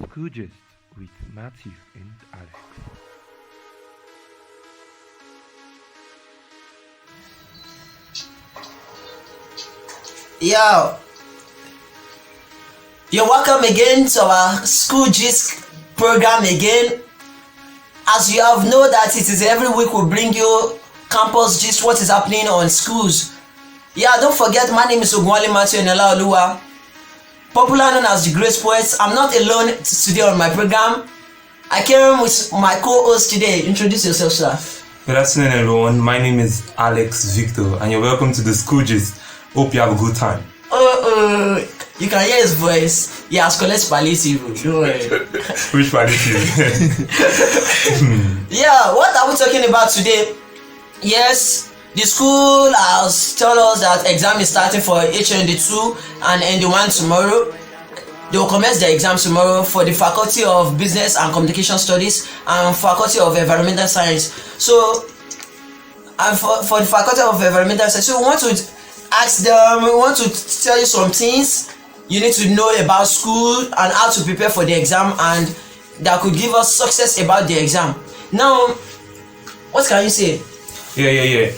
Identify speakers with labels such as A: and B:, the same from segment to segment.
A: Scrooges with Matthew and Alex.
B: Yo, you're welcome again to our School Gist program again. As you have know that it is every week we bring you campus gist, what is happening on schools. Yeah, don't forget my name is Ogwale Matthew Enela Oluwa, popular known as the Great Poet. I'm not alone today on my program. I came with my co-host today. Introduce yourself, sir.
C: Good afternoon, everyone. My name is Alex Victor, and you're welcome to the School Gist. Hope you have a good time.
B: You can hear his voice. He has collected palliative. Don't worry.
C: Which palliative?
B: Yeah, what are we talking about today? Yes, the school has told us that exam is starting for HND2 and ND1 tomorrow. They will commence their exam tomorrow for the Faculty of Business and Communication Studies and Faculty of Environmental Science. So, and for the Faculty of Environmental Science, so we want to ask them, we want to tell you some things you need to know about school and how to prepare for the exam, and that could give us success about the exam. Now, what can you say?
C: Yeah.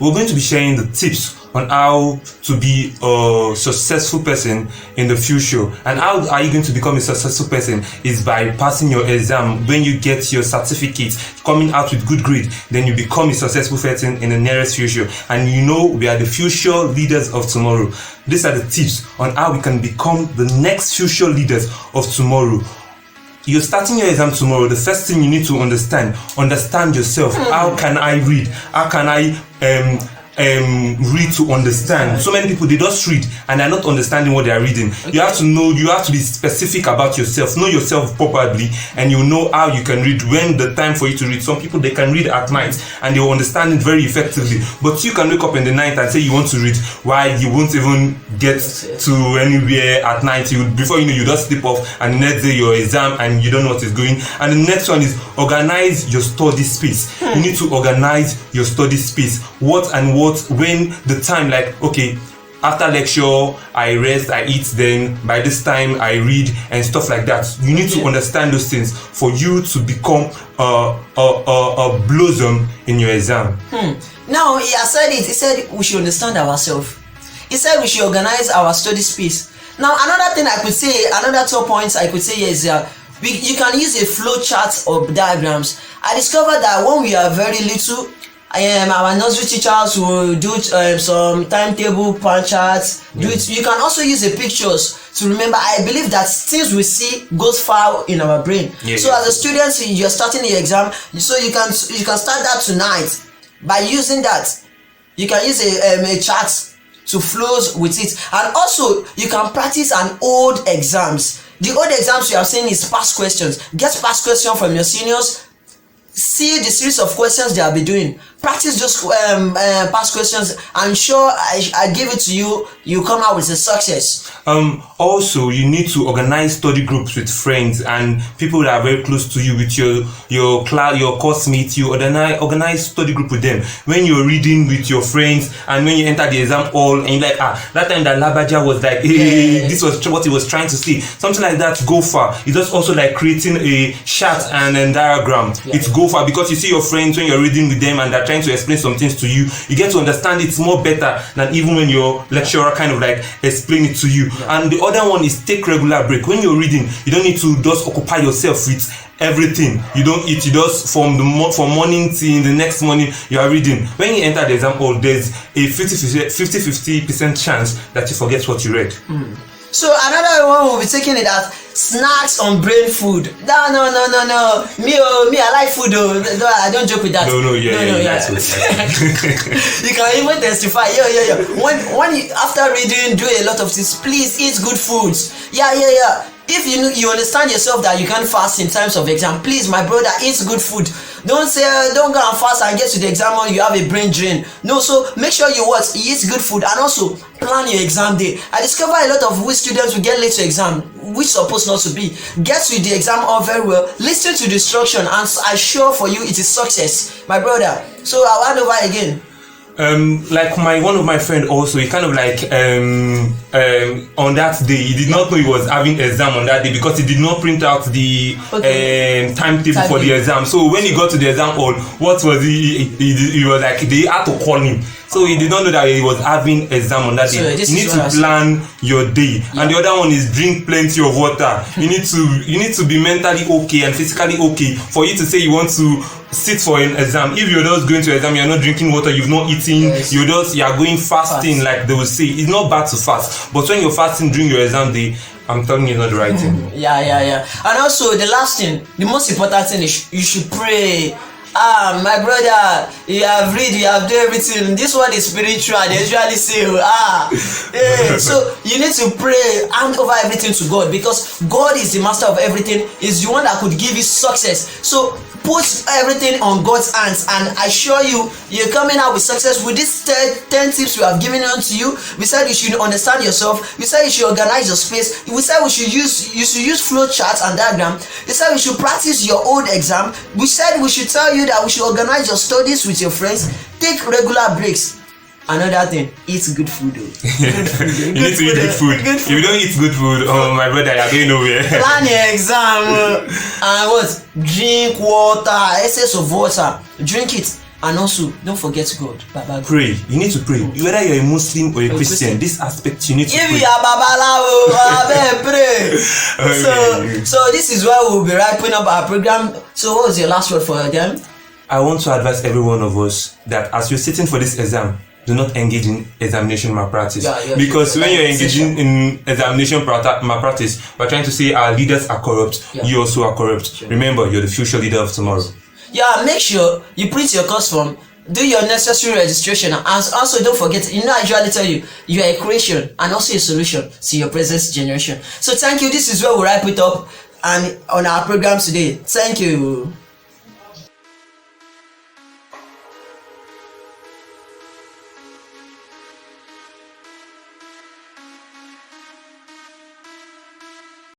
C: We're going to be sharing the tips on how to be a successful person in the future. And how are you going to become a successful person is by passing your exam. When you get your certificate, coming out with good grade, then you become a successful person in the nearest future. And you know, we are the future leaders of tomorrow. These are the tips on how we can become the next future leaders of tomorrow. You're starting your exam tomorrow. The first thing you need to understand yourself. How can I read? How can I read to understand? So many people, they just read and they're not understanding what they're reading. Okay. You have to know, you have to be specific about yourself. Know yourself properly, and you know how you can read when the time for you to read. Some people, they can read at night and they will understand it very effectively, but you can wake up in the night and say you want to read while you won't even get to anywhere at night. Before you know, you just sleep off, and the next day your exam and you don't know what is going. And the next one is organize your study space. You need to organize your study space. What when the time, like, okay, after lecture I rest, I eat, then by this time I read and stuff like that. You need to understand those things for you to become a blossom in your exam.
B: Now he has said it. He said we should understand ourselves. He said we should organize our study space. Now another thing I could say, another 2 points I could say is you can use a flow chart or diagrams. I discovered that when we are very little, our nursery teachers will do some timetable pan charts. You can also use the pictures to remember. I believe that things we see goes far in our brain. As a student, you're starting the exam, so you can start that tonight by using that. You can use a chart to flows with it, and also you can practice an old exams. The old exams you have seen is past questions. Get past questions from your seniors. See the series of questions they will be doing. Practice those past questions. I'm sure I give it to you. You come out with a success.
C: Also, you need to organize study groups with friends and people that are very close to you, with your class, your course mates. You organize study group with them. When you're reading with your friends, and when you enter the exam hall and you're like, that time that Labaja was like, hey, this was what he was trying to say. Something like that go far. It's just also like creating a chart and a diagram. It's go far, because you see your friends when you're reading with them and they're trying to explain some things to you. You get to understand it more better than even when your lecturer kind of like explain it to you. And the other one is take regular break. When you're reading, you don't need to just occupy yourself with everything. You don't eat. You just from morning till the next morning you are reading. When you enter the exam hall, there's a 50% chance that you forget what you read.
B: So another one will be taking it as snacks on brain food. No. Me, I like food though. I don't joke with that.
C: No.
B: You can even testify. When you, after reading, do a lot of things, please eat good foods. Yeah. If you understand yourself that you can't fast in times of exam, please, my brother, eat good food. Don't say don't go and fast and get to the exam and you have a brain drain. No, so make sure you eat good food, and also plan your exam day. I discover a lot of which students will get late to exam, which supposed not to be. Get to the exam all very well, listen to the instruction, and I assure for you it is success, my brother. So I'll hand over again.
C: like one of my friend also, he kind of like on that day he did not know he was having exam on that day because he did not print out the timetable for the exam. So when he got to the exam hall, what was he was like they had to call him. So he did not know that he was having exam on that day. You need to plan your day. Yeah. And the other one is drink plenty of water. You need to be mentally okay and physically okay for you to say you want to sit for an exam. If you're just going to exam, you're not drinking water, you've not eaten, you are going fasting, like they will say. It's not bad to fast. But when you're fasting during your exam day, I'm telling you, not the right thing.
B: Yeah. And also the last thing, the most important thing is you should pray. My brother, you have read, you have done everything. This one is spiritual. They usually say, So you need to pray, hand over everything to God, because God is the master of everything. Is the one that could give you success. So put everything on God's hands, and I assure you, you're coming out with success. With these 10 tips we have given unto you, we said you should understand yourself. We said you should organize your space. We said you should use flow charts and diagram. We said we should practice your old exam. We said we should tell you that we should organize your studies with your friends. Take regular breaks. Another thing, eat good food.
C: You need to eat good food. If you don't eat good food, oh my brother, you're going nowhere.
B: Plan your exam and what? Drink water, excess of water. Drink it. And also, don't forget God. Baba.
C: Pray. You need to pray. Whether you're a Muslim or a Christian, this aspect you need to pray.
B: If you are Babalawo, pray. So this is why we'll be wrapping up our program. So what was your last word for them?
C: I want to advise every one of us that as you're sitting for this exam, do not engage in examination malpractice. Because when you're engaging in examination malpractice, we're trying to say our leaders are corrupt, you also are corrupt. Sure. Remember, you're the future leader of tomorrow.
B: Yeah, make sure you print your course form, do your necessary registration, and also don't forget, I usually tell you, you are a creation and also a solution to your present generation. So thank you. This is where we wrap it up and on our program today. Thank you.